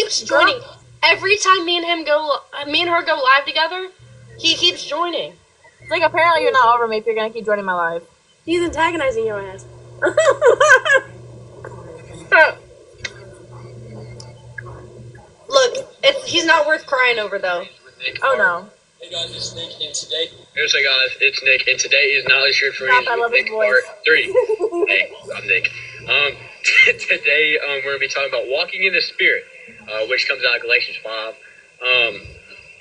keeps joining. Every time me and her go live together, he keeps joining. It's like, apparently you're not over me if you're gonna keep joining my live. He's antagonizing your ass. Look, he's not worth crying over, though. Oh, no. Hey guys, it's Nick, and today... Here's guys, it's Nick, and today is Knowledge Shared for I love his Nick voice. Part 3. Hey, I'm Nick. Today, we're going to be talking about walking in the Spirit, which comes out of Galatians 5.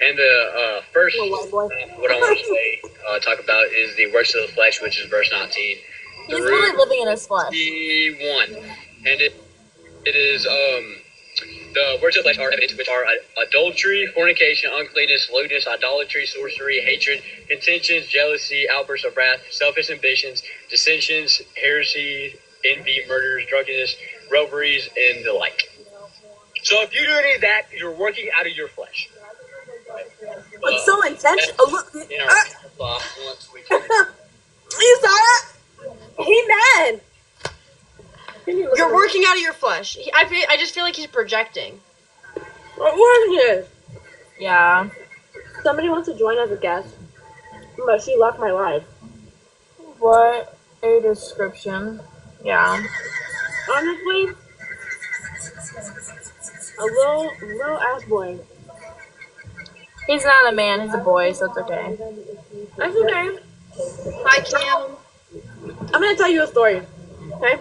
And the first, what I want to say, talk about is the works of the flesh, which is verse 19. He's really living in his flesh. 1. And it is, the works of the flesh are evident, which are adultery, fornication, uncleanness, lewdness, idolatry, sorcery, hatred, contentions, jealousy, outbursts of wrath, selfish ambitions, dissensions, heresy, envy, murders, drunkenness, revelries, and the like. So if you do any of that, you're working out of your flesh. It's so intense. Oh, look. In our once we can. You saw that? He mad. You're working out of your flesh. I just feel like he's projecting. What is this? Yeah. Somebody wants to join as a guest, but she left my live. What a description. Yeah. Honestly, a little ass boy. He's not a man, he's a boy, so it's okay. That's okay. Hi, Cam. I'm gonna tell you a story. Okay.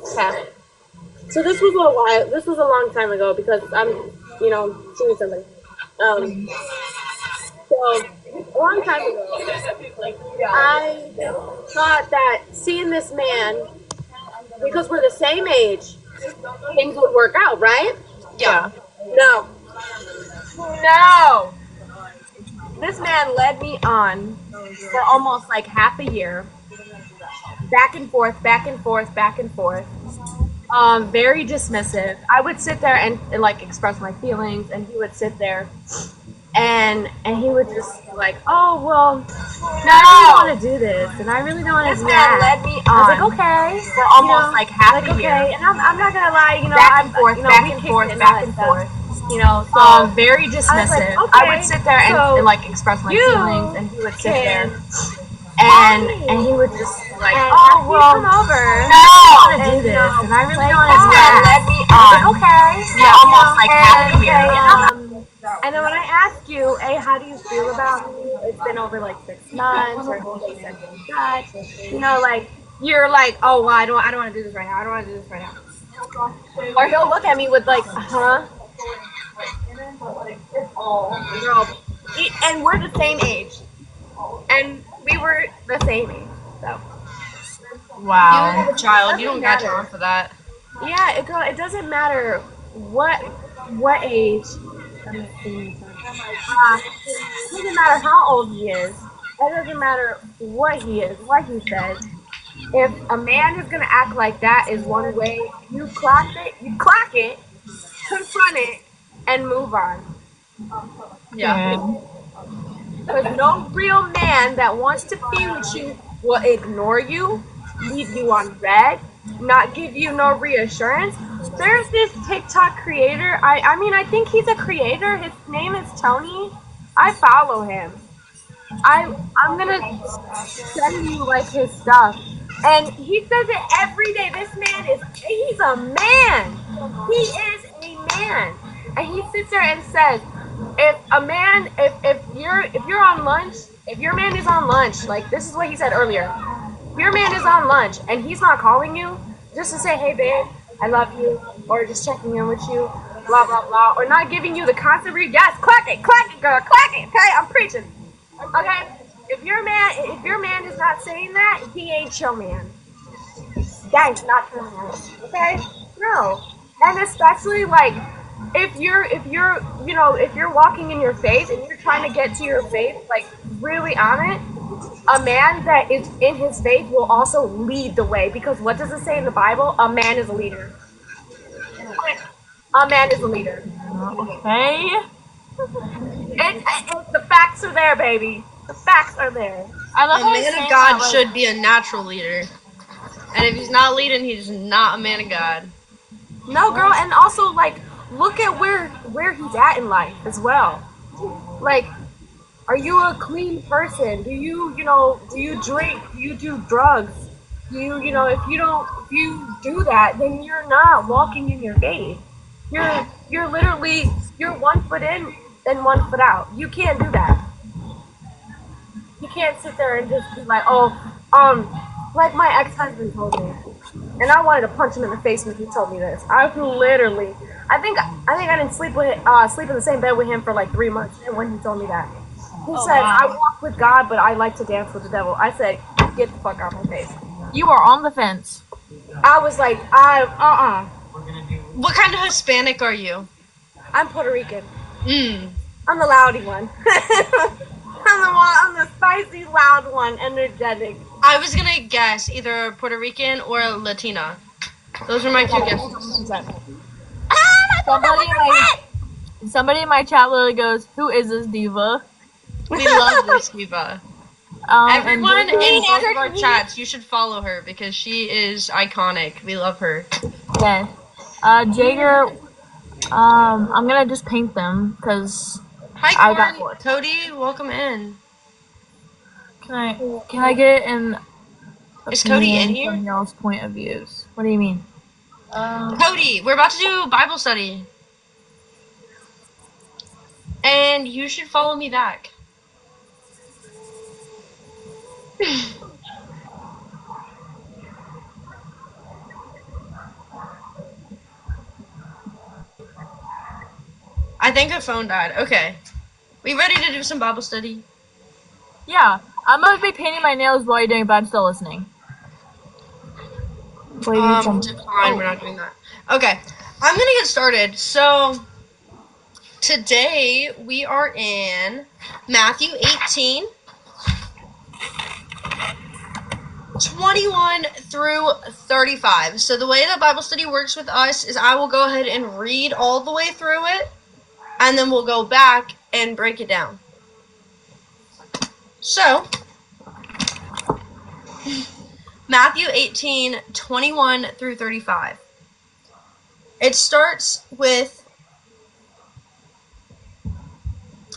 Okay. So this was a long time ago because I'm, seeing somebody. So a long time ago, I thought that seeing this man, because we're the same age, things would work out, right? Yeah. No. No! This man led me on for almost like half a year. Back and forth, back and forth, back and forth. Very dismissive. I would sit there and like express my feelings, and he would sit there and he would just be like, oh, well, no, I really want to do this, and I really don't want to do that. Led me on. I was like, okay. For almost like half a year. Okay, and I'm not going to lie, back and forth, back and forth, back and forth. So very dismissive. I would sit there and like express my feelings, and he would sit there. And he would just be like, oh, well, come over. No, I want to do this, and I really don't want to do that. Led me on. Like, okay. Yeah, almost like half a year. And then when I asked you, hey, how do you feel about me? It's been over like 6 months, or he said that. Like, you're like, oh, well, I don't want to do this right now. I don't want to do this right now. Or he'll look at me with like, huh? Girl, and we're the same age. And we were the same age, so. Wow. You're a child. You don't got time for that. Yeah, it doesn't matter what age. It doesn't matter how old he is. It doesn't matter what he is, what he says. If a man is gonna act like that is one way, you clock it, confront it, and move on. Yeah. Because no real man that wants to be with you will ignore you, leave you on red, not give you no reassurance. There's this TikTok creator. I think he's a creator. His name is Tony. I follow him. I'm gonna send you like his stuff. And he says it every day. This man he's a man. He is a man. And he sits there and says, if a man, if you're on lunch, if your man is on lunch, like this is what he said earlier. If your man is on lunch and he's not calling you, just to say, hey babe, I love you, or just checking in with you, blah blah blah, or not giving you the constant yes, clack it, girl, clack it, okay, I'm preaching. Okay? If your man is not saying that, he ain't your man. That is not your man. Okay? No. And especially like if you're walking in your faith and you're trying to get to your faith, like really on it, a man that is in his faith will also lead the way, because what does it say in the Bible? A man is a leader. A man is a leader. Okay. The facts are there, baby. The facts are there. I love a man of God should be a natural leader. And if he's not leading, he's not a man of God. No, girl, and also, like, look at where he's at in life as well. Like, are you a clean person? Do you drink? Do you do drugs? If you do that, then you're not walking in your faith. You're literally, you're 1 foot in and 1 foot out. You can't do that. You can't sit there and just be like, oh, like my ex-husband told me, and I wanted to punch him in the face when he told me this. I think I didn't sleep in the same bed with him for like 3 months when he told me that. He said, wow. I walk with God, but I like to dance with the devil. I said, get the fuck out of my face. You are on the fence. I was like, What kind of Hispanic are you? I'm Puerto Rican. Mm. I'm the loudy one. I'm the spicy, loud one, energetic. I was gonna guess either Puerto Rican or Latina. Those are my two guesses. Somebody in my chat literally goes, "Who is this diva?" We love this diva. Everyone in both of our chats, you should follow her because she is iconic. We love her. Yes. Jager, I'm gonna just paint them because Hi, I got Corey. bored. Cody, welcome in. Can I get an Is Cody in opinion here? from y'all's point of views? What do you mean? Cody, we're about to do Bible study. And you should follow me back. I think her phone died. Okay. We ready to do some Bible study? Yeah, I'm gonna be painting my nails while you're doing it, but I'm still listening. Decline, we're not doing that. Okay, I'm gonna get started. So, today we are in Matthew 18, 21 through 35. So the way that Bible study works with us is I will go ahead and read all the way through it, and then we'll go back and break it down. So, Matthew 18, 21 through 35. It starts with,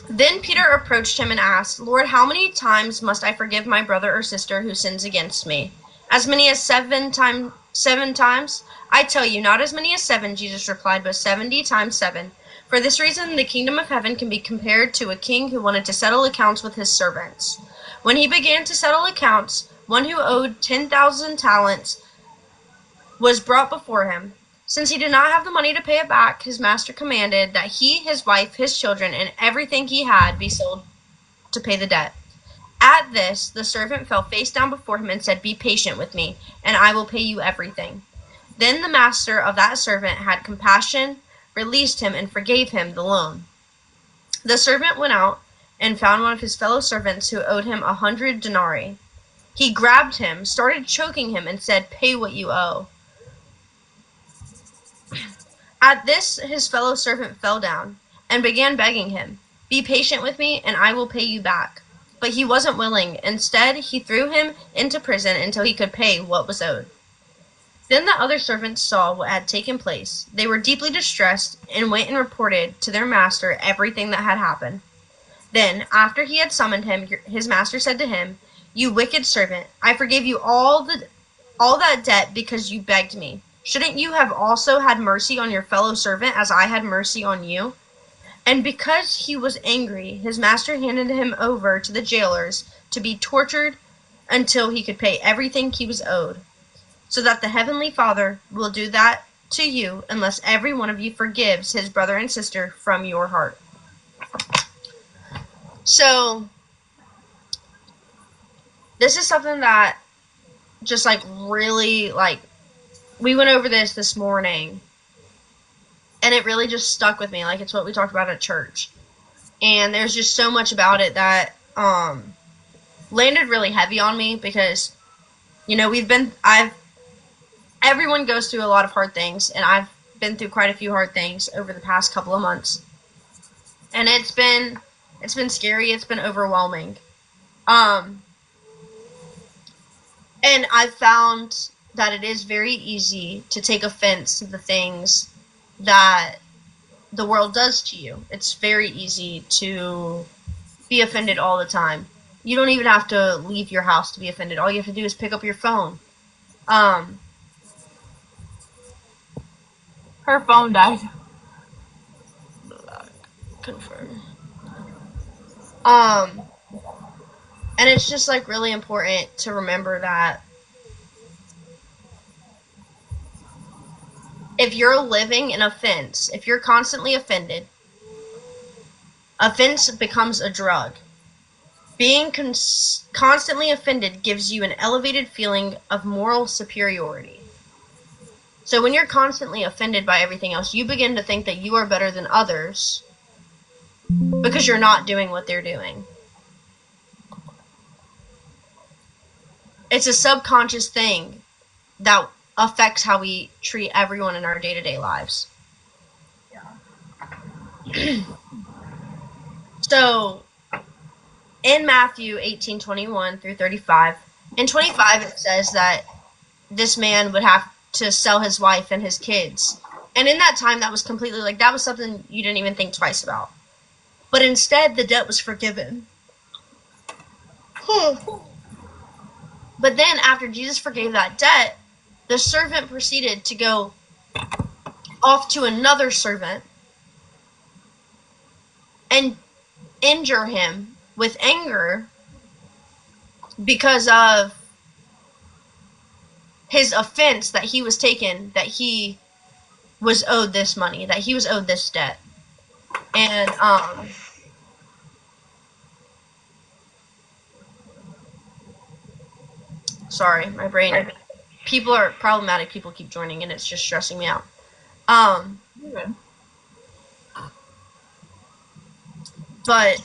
Then Peter approached him and asked, Lord, how many times must I forgive my brother or sister who sins against me? As many as 7 times? I tell you, not as many as 7, Jesus replied, but 70 times 7. For this reason, the kingdom of heaven can be compared to a king who wanted to settle accounts with his servants. When he began to settle accounts, one who owed 10,000 talents was brought before him. Since he did not have the money to pay it back, his master commanded that he, his wife, his children, and everything he had be sold to pay the debt. At this, the servant fell face down before him and said, Be patient with me, and I will pay you everything. Then the master of that servant had compassion, released him, and forgave him the loan. The servant went out and found one of his fellow servants who owed him 100 denarii. He grabbed him, started choking him, and said, Pay what you owe. At this, his fellow servant fell down and began begging him, Be patient with me, and I will pay you back. But he wasn't willing. Instead, he threw him into prison until he could pay what was owed. Then the other servants saw what had taken place. They were deeply distressed and went and reported to their master everything that had happened. Then, after he had summoned him, his master said to him, You wicked servant, I forgave you all that debt because you begged me. Shouldn't you have also had mercy on your fellow servant as I had mercy on you? And because he was angry, his master handed him over to the jailers to be tortured until he could pay everything he was owed. So that the heavenly Father will do that to you unless every one of you forgives his brother and sister from your heart. So, this is something that just really we went over this morning, and it really just stuck with me. It's what we talked about at church. And there's just so much about it that landed really heavy on me because, everyone goes through a lot of hard things, and I've been through quite a few hard things over the past couple of months. And it's been scary, it's been overwhelming. And I've found that it is very easy to take offense to the things that the world does to you. It's very easy to be offended all the time. You don't even have to leave your house to be offended. All you have to do is pick up your phone. Her phone died. Confirm. And it's just like really important to remember that if you're living in offense, if you're constantly offended, offense becomes a drug. Being constantly offended gives you an elevated feeling of moral superiority. So when you're constantly offended by everything else, you begin to think that you are better than others because you're not doing what they're doing. It's a subconscious thing that affects how we treat everyone in our day-to-day lives. Yeah. So, in Matthew 18:21 through 35, in 25 it says that this man would have to sell his wife and his kids. And in that time, that was completely like, that was something you didn't even think twice about. But instead, the debt was forgiven. But then, after Jesus forgave that debt, the servant proceeded to go off to another servant and injure him with anger because of his offense that he was taken, that he was owed this money, that he was owed this debt. And, sorry, my brain, people are problematic, people keep joining and it's just stressing me out. But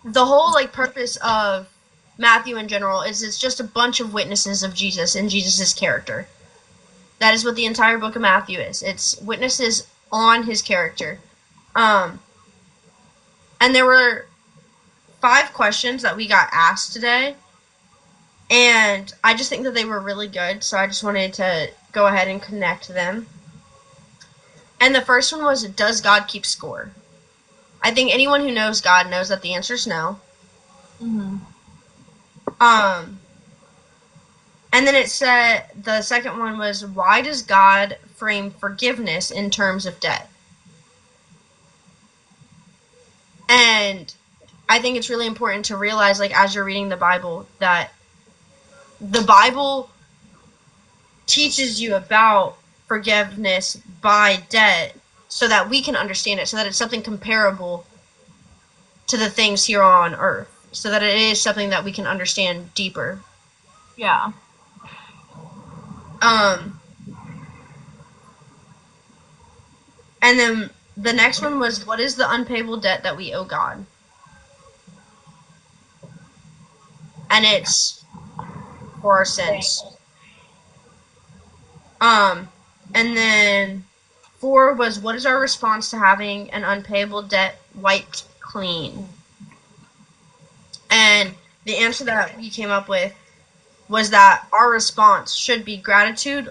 the whole like purpose of Matthew in general is it's just a bunch of witnesses of Jesus and Jesus's character. That is what the entire book of Matthew is. It's witnesses on his character. And there were 5 questions that we got asked today. And I just think that they were really good, so I just wanted to go ahead and connect them. And the first one was, does God keep score? I think anyone who knows God knows that the answer is no. Mm-hmm. And then it said, the second one was, why does God frame forgiveness in terms of debt? And I think it's really important to realize, like, as you're reading the Bible, that the Bible teaches you about forgiveness by debt so that we can understand it, so that it's something comparable to the things here on earth, so that it is something that we can understand deeper. Yeah. And then the next one was, what is the unpayable debt that we owe God? And it's for our sins. And then 4 was, what is our response to having an unpayable debt wiped clean? And the answer that we came up with was that our response should be gratitude,